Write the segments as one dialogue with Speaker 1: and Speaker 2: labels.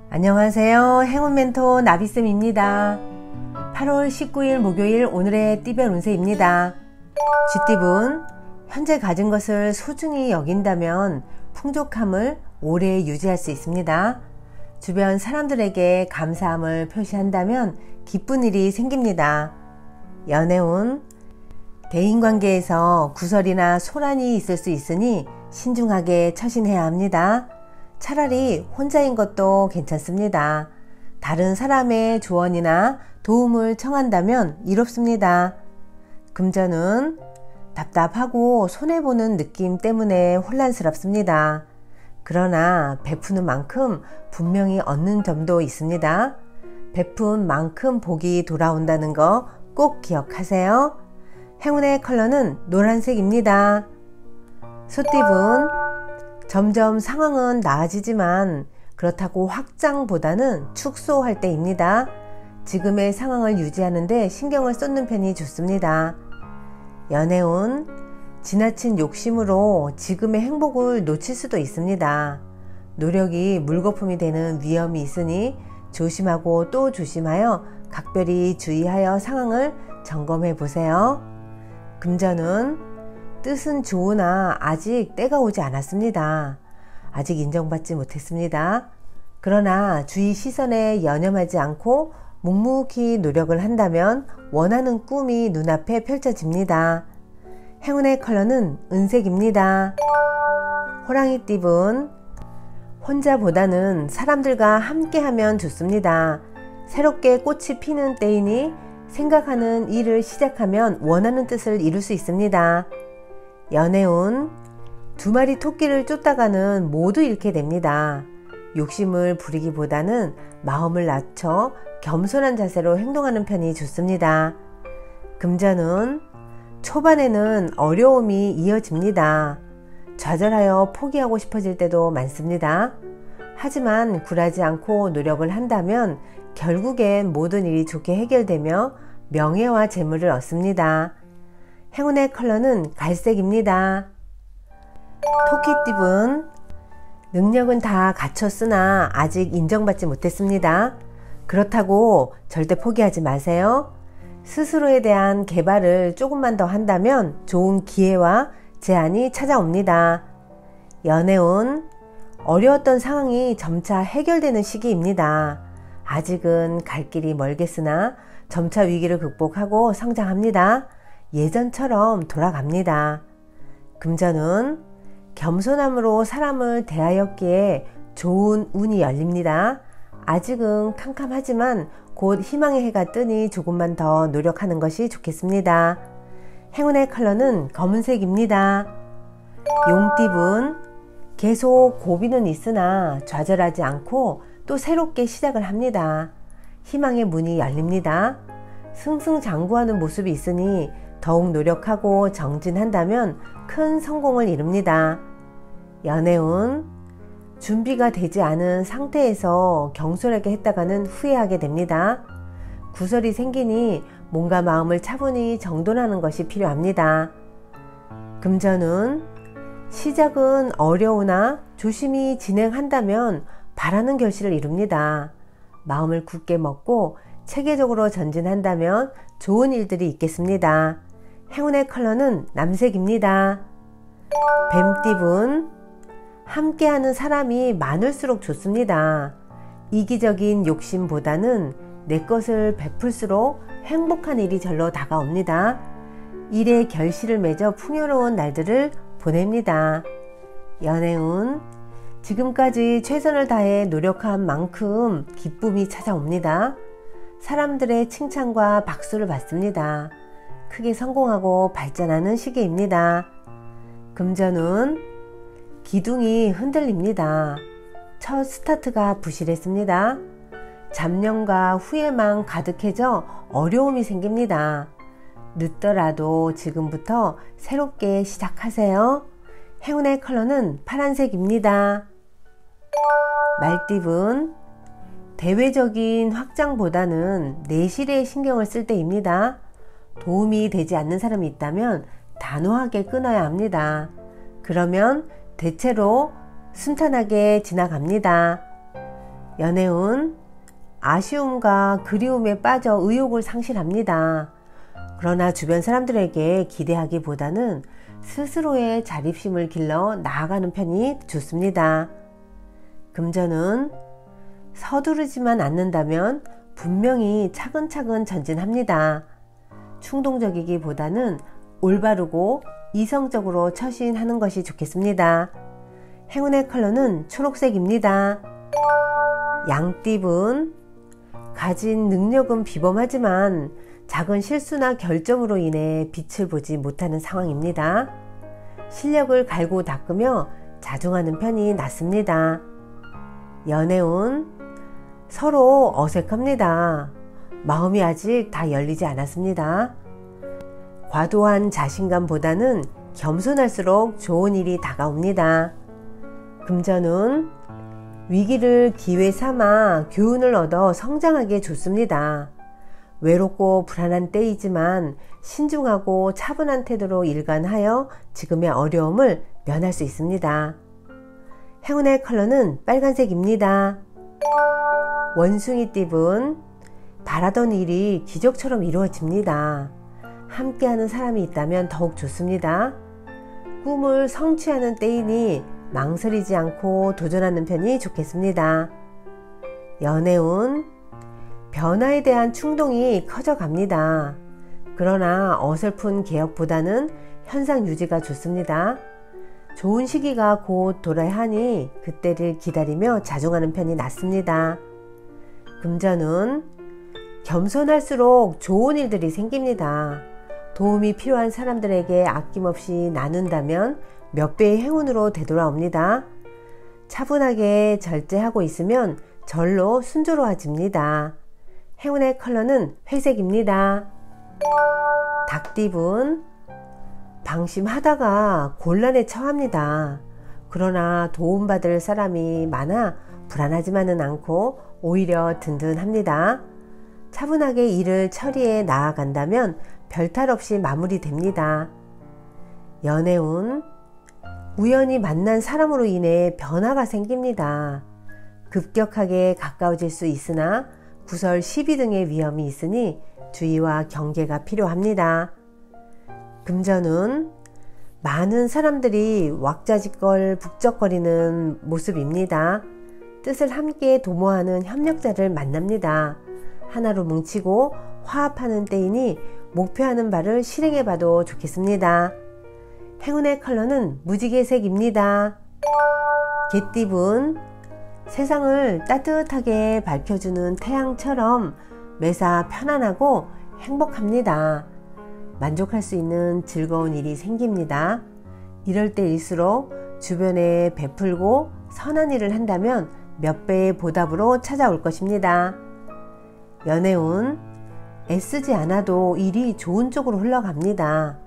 Speaker 1: 안녕하세요. 행운 멘토 나비쌤입니다. 8월 19일 목요일 오늘의 띠별 운세입니다. 쥐띠분, 현재 가진 것을 소중히 여긴다면 풍족함을 오래 유지할 수 있습니다. 주변 사람들에게 감사함을 표시한다면 기쁜 일이 생깁니다. 연애운, 대인관계에서 구설이나 소란이 있을 수 있으니 신중하게 처신해야 합니다. 차라리 혼자인 것도 괜찮습니다. 다른 사람의 조언이나 도움을 청한다면 이롭습니다. 금전은 답답하고 손해보는 느낌 때문에 혼란스럽습니다. 그러나 베푸는 만큼 분명히 얻는 점도 있습니다. 베푼 만큼 복이 돌아온다는 거 꼭 기억하세요. 행운의 컬러는 노란색입니다. 소띠분, 점점 상황은 나아지지만 그렇다고 확장보다는 축소할 때입니다. 지금의 상황을 유지하는 데 신경을 쏟는 편이 좋습니다. 연애운, 지나친 욕심으로 지금의 행복을 놓칠 수도 있습니다. 노력이 물거품이 되는 위험이 있으니 조심하고 또 조심하여 각별히 주의하여 상황을 점검해 보세요. 금전은 뜻은 좋으나 아직 때가 오지 않았습니다. 아직 인정받지 못했습니다. 그러나 주위 시선에 연연하지 않고 묵묵히 노력을 한다면 원하는 꿈이 눈앞에 펼쳐집니다. 행운의 컬러는 은색입니다. 호랑이띠분, 혼자보다는 사람들과 함께하면 좋습니다. 새롭게 꽃이 피는 때이니 생각하는 일을 시작하면 원하는 뜻을 이룰 수 있습니다. 연애운, 두 마리 토끼를 쫓다가는 모두 잃게 됩니다. 욕심을 부리기보다는 마음을 낮춰 겸손한 자세로 행동하는 편이 좋습니다. 금전은 초반에는 어려움이 이어집니다. 좌절하여 포기하고 싶어질 때도 많습니다. 하지만 굴하지 않고 노력을 한다면 결국엔 모든 일이 좋게 해결되며 명예와 재물을 얻습니다. 행운의 컬러는 갈색입니다. 토끼띠분, 능력은 다 갖췄으나 아직 인정받지 못했습니다. 그렇다고 절대 포기하지 마세요. 스스로에 대한 개발을 조금만 더 한다면 좋은 기회와 제안이 찾아옵니다. 연애운, 어려웠던 상황이 점차 해결되는 시기입니다. 아직은 갈 길이 멀겠으나 점차 위기를 극복하고 성장합니다. 예전처럼 돌아갑니다. 금전은 겸손함으로 사람을 대하였기에 좋은 운이 열립니다. 아직은 캄캄하지만 곧 희망의 해가 뜨니 조금만 더 노력하는 것이 좋겠습니다. 행운의 컬러는 검은색입니다. 용띠분, 계속 고비는 있으나 좌절하지 않고 또 새롭게 시작을 합니다. 희망의 문이 열립니다. 승승장구하는 모습이 있으니 더욱 노력하고 정진한다면 큰 성공을 이룹니다. 연애운, 준비가 되지 않은 상태에서 경솔하게 했다가는 후회하게 됩니다. 구설이 생기니 몸과 마음을 차분히 정돈하는 것이 필요합니다. 금전운, 시작은 어려우나 조심히 진행한다면 바라는 결실을 이룹니다. 마음을 굳게 먹고 체계적으로 전진한다면 좋은 일들이 있겠습니다. 행운의 컬러는 남색입니다. 뱀띠분, 함께하는 사람이 많을수록 좋습니다. 이기적인 욕심보다는 내 것을 베풀수록 행복한 일이 절로 다가옵니다. 일의 결실을 맺어 풍요로운 날들을 보냅니다. 연애운, 지금까지 최선을 다해 노력한 만큼 기쁨이 찾아옵니다. 사람들의 칭찬과 박수를 받습니다. 크게 성공하고 발전하는 시기입니다. 금전운, 기둥이 흔들립니다. 첫 스타트가 부실했습니다. 잡념과 후회만 가득해져 어려움이 생깁니다. 늦더라도 지금부터 새롭게 시작하세요. 행운의 컬러는 파란색입니다. 말띠분, 대외적인 확장보다는 내실에 신경을 쓸 때입니다. 도움이 되지 않는 사람이 있다면 단호하게 끊어야 합니다. 그러면 대체로 순탄하게 지나갑니다. 연애운 아쉬움과 그리움에 빠져 의욕을 상실합니다. 그러나 주변 사람들에게 기대하기보다는 스스로의 자립심을 길러 나아가는 편이 좋습니다. 금전은 서두르지만 않는다면 분명히 차근차근 전진합니다. 충동적이기보다는 올바르고 이성적으로 처신하는 것이 좋겠습니다. 행운의 컬러는 초록색입니다. 양띠분 가진 능력은 비범하지만 작은 실수나 결정으로 인해 빛을 보지 못하는 상황입니다. 실력을 갈고 닦으며 자중하는 편이 낫습니다. 연애운 서로 어색합니다. 마음이 아직 다 열리지 않았습니다. 과도한 자신감보다는 겸손할수록 좋은 일이 다가옵니다. 금전운 위기를 기회 삼아 교훈을 얻어 성장하기에 좋습니다. 외롭고 불안한 때이지만 신중하고 차분한 태도로 일관하여 지금의 어려움을 면할 수 있습니다. 행운의 컬러는 빨간색입니다. 원숭이띠분 바라던 일이 기적처럼 이루어집니다. 함께하는 사람이 있다면 더욱 좋습니다. 꿈을 성취하는 때이니 망설이지 않고 도전하는 편이 좋겠습니다. 연애운 변화에 대한 충동이 커져갑니다. 그러나 어설픈 개혁보다는 현상 유지가 좋습니다. 좋은 시기가 곧 돌아야 하니 그때를 기다리며 자중하는 편이 낫습니다. 금전운 겸손할수록 좋은 일들이 생깁니다. 도움이 필요한 사람들에게 아낌없이 나눈다면 몇 배의 행운으로 되돌아옵니다. 차분하게 절제하고 있으면 절로 순조로워집니다. 행운의 컬러는 회색입니다. 닭띠분 방심하다가 곤란에 처합니다. 그러나 도움받을 사람이 많아 불안하지만은 않고 오히려 든든합니다. 차분하게 일을 처리해 나아간다면 별탈 없이 마무리됩니다. 연애운 우연히 만난 사람으로 인해 변화가 생깁니다. 급격하게 가까워질 수 있으나 구설 시비 등의 위험이 있으니 주의와 경계가 필요합니다. 금전운 많은 사람들이 왁자지껄 북적거리는 모습입니다. 뜻을 함께 도모하는 협력자를 만납니다. 하나로 뭉치고 화합하는 때이니 목표하는 바를 실행해봐도 좋겠습니다. 행운의 컬러는 무지개색입니다. 개띠분 세상을 따뜻하게 밝혀주는 태양처럼 매사 편안하고 행복합니다. 만족할 수 있는 즐거운 일이 생깁니다. 이럴 때일수록 주변에 베풀고 선한 일을 한다면 몇 배의 보답으로 찾아올 것입니다. 연애운 애쓰지 않아도 일이 좋은 쪽으로 흘러갑니다.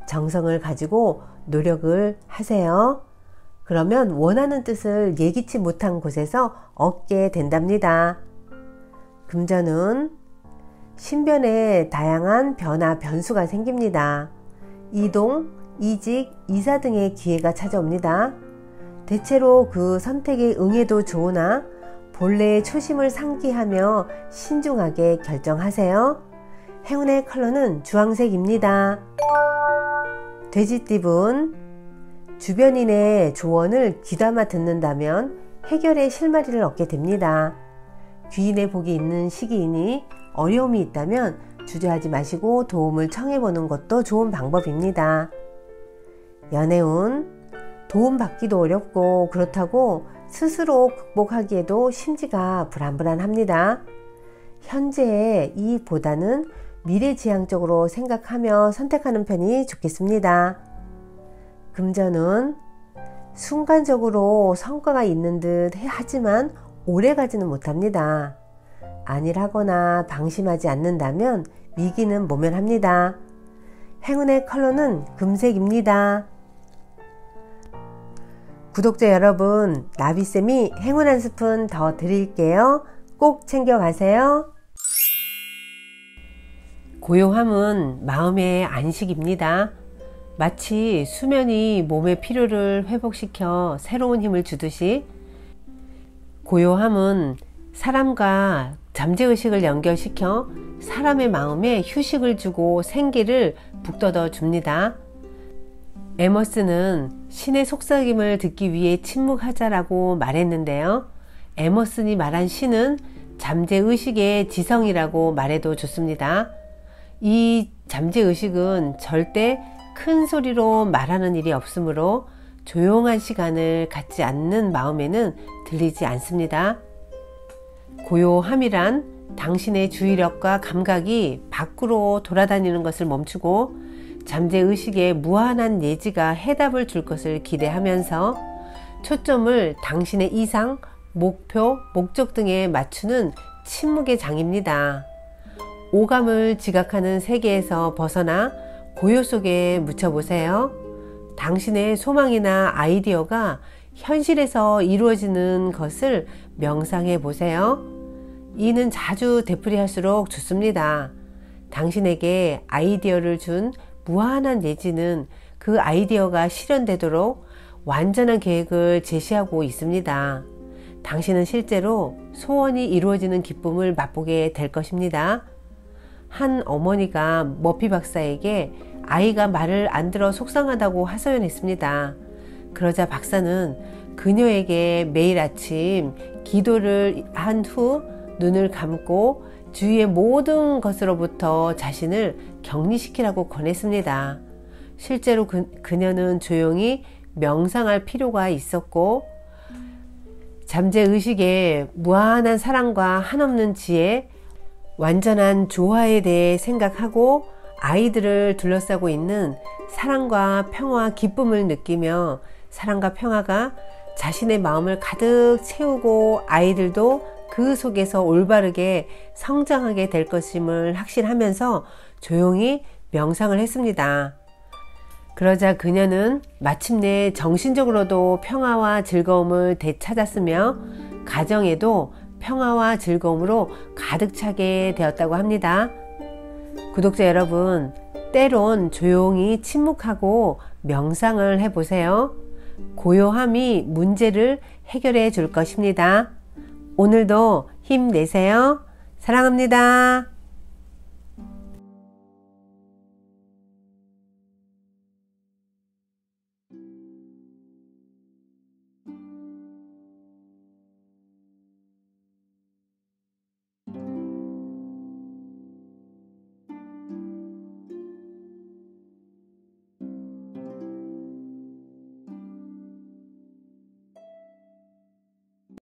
Speaker 1: 정성을 가지고 노력을 하세요. 그러면 원하는 뜻을 예기치 못한 곳에서 얻게 된답니다. 금전운 신변에 다양한 변화, 변수가 생깁니다. 이동, 이직, 이사 등의 기회가 찾아옵니다. 대체로 그 선택에 응해도 좋으나 본래의 초심을 상기하며 신중하게 결정하세요. 행운의 컬러는 주황색입니다. 돼지띠분 주변인의 조언을 귀담아 듣는다면 해결의 실마리를 얻게 됩니다. 귀인의 복이 있는 시기이니 어려움이 있다면 주저하지 마시고 도움을 청해보는 것도 좋은 방법입니다. 연애운 도움받기도 어렵고 그렇다고 스스로 극복하기에도 심지가 불안불안합니다. 현재의 이익보다는 미래지향적으로 생각하며 선택하는 편이 좋겠습니다. 금전은 순간적으로 성과가 있는 듯 하지만 오래가지는 못합니다. 안일하거나 방심하지 않는다면 위기는 모면합니다. 행운의 컬러는 금색입니다. 구독자 여러분, 나비쌤이 행운 한 스푼 더 드릴게요. 꼭 챙겨가세요. 고요함은 마음의 안식입니다. 마치 수면이 몸의 피로를 회복시켜 새로운 힘을 주듯이 고요함은 사람과 잠재의식을 연결시켜 사람의 마음에 휴식을 주고 생기를 북돋워 줍니다. 에머슨은 신의 속삭임을 듣기 위해 침묵하자라고 말했는데요. 에머슨이 말한 신은 잠재의식의 지성이라고 말해도 좋습니다. 이 잠재의식은 절대 큰 소리로 말하는 일이 없으므로 조용한 시간을 갖지 않는 마음에는 들리지 않습니다. 고요함이란 당신의 주의력과 감각이 밖으로 돌아다니는 것을 멈추고 잠재의식의 무한한 내지가 해답을 줄 것을 기대하면서 초점을 당신의 이상, 목표, 목적 등에 맞추는 침묵의 장입니다. 오감을 지각하는 세계에서 벗어나 고요 속에 묻혀보세요. 당신의 소망이나 아이디어가 현실에서 이루어지는 것을 명상해 보세요. 이는 자주 되풀이할수록 좋습니다. 당신에게 아이디어를 준 무한한 내지는 그 아이디어가 실현되도록 완전한 계획을 제시하고 있습니다. 당신은 실제로 소원이 이루어지는 기쁨을 맛보게 될 것입니다. 한 어머니가 머피 박사에게 아이가 말을 안 들어 속상하다고 하소연했습니다. 그러자 박사는 그녀에게 매일 아침 기도를 한 후 눈을 감고 주위의 모든 것으로부터 자신을 격리시키라고 권했습니다. 실제로 그녀는 조용히 명상할 필요가 있었고 잠재의식의 무한한 사랑과 한없는 지혜, 완전한 조화에 대해 생각하고 아이들을 둘러싸고 있는 사랑과 평화, 기쁨을 느끼며 사랑과 평화가 자신의 마음을 가득 채우고 아이들도 그 속에서 올바르게 성장하게 될 것임을 확신하면서 조용히 명상을 했습니다. 그러자 그녀는 마침내 정신적으로도 평화와 즐거움을 되찾았으며 가정에도 평화와 즐거움으로 가득 차게 되었다고 합니다. 구독자 여러분, 때론 조용히 침묵하고 명상을 해보세요. 고요함이 문제를 해결해 줄 것입니다. 오늘도 힘내세요. 사랑합니다.